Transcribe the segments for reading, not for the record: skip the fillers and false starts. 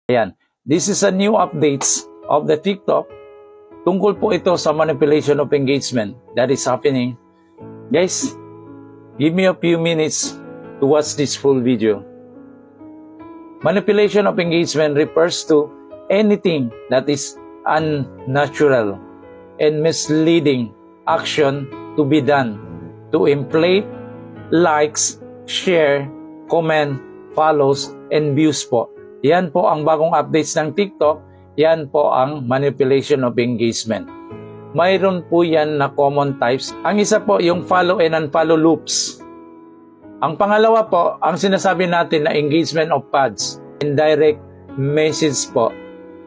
Ayan. This is a new updates of the TikTok. Tungkol po ito sa manipulation of engagement that is happening. Guys, give me a few minutes to watch this full video. Manipulation of engagement refers to anything that is unnatural and misleading action to be done to inflate likes, share, comment, follows, and views po. Yan po ang bagong updates ng TikTok. Yan po ang manipulation of engagement. Mayroon po yan na common types. Ang isa po yung follow and unfollow loops. Ang pangalawa po, ang sinasabi natin na engagement of pods. Indirect message po,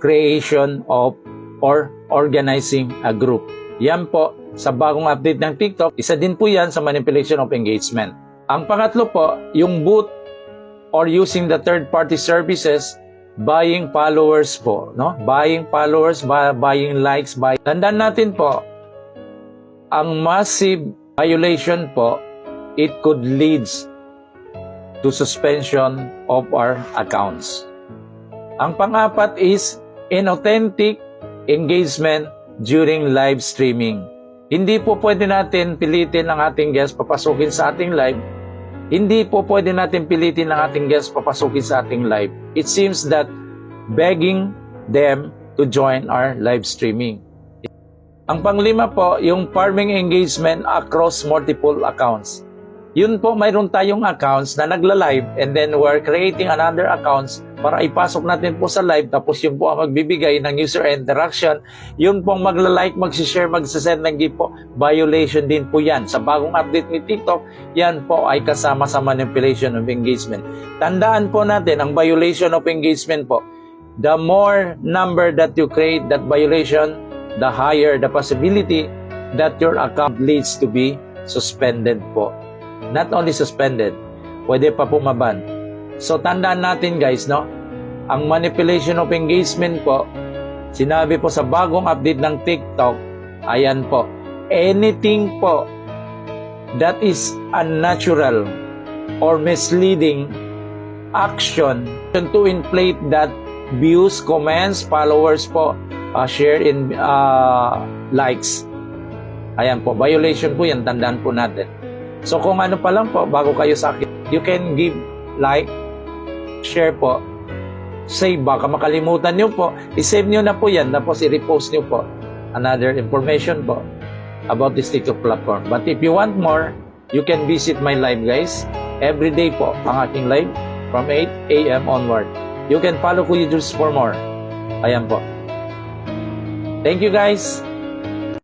creation of or organizing a group. Yan po sa bagong update ng TikTok. Isa din po yan sa manipulation of engagement. Ang pangatlo po, yung bot or using the third-party services, buying followers po, no? Buying followers, buying likes, Tandaan natin po, ang massive violation po, it could leads to suspension of our accounts. Ang pang-apat is inauthentic engagement during live streaming. Hindi po pwede natin pilitin ang ating guest papasukin sa ating live. Hindi po pwede natin pilitin ang ating guest papasukin sa ating live. It seems that begging them to join our live streaming. Ang panglima po, yung farming engagement across multiple accounts. Yun po, mayroon tayong accounts na nagla-live and then we're creating another accounts para ipasok natin po sa live tapos yun po ang magbibigay ng user interaction. Yun pong magla-like, magsishare, magsasend ng gift po. Violation din po yan. Sa bagong update ni TikTok, yan po ay kasama sa manipulation of engagement. Tandaan po natin, ang violation of engagement po, the more number that you create that violation, the higher the possibility that your account leads to be suspended po. Not only suspended, pwede pa pumaban. So tandaan natin guys, no? Ang manipulation of engagement po, sinabi po sa bagong update ng TikTok, ayan po, anything po that is unnatural or misleading action to inflate that views, comments, followers po, share in likes. Ayan po, violation po yan, tandaan po natin. So kung ano pa lang po, bago kayo sa akin, you can give like, share po, save, baka makalimutan nyo po, isave nyo na po yan, tapos i-repost nyo po another information po about this TikTok platform. But if you want more, you can visit my live guys. Every day po ang aking live from 8 a.m. onward. You can follow Kuya Jules for more. Ayan po. Thank you guys.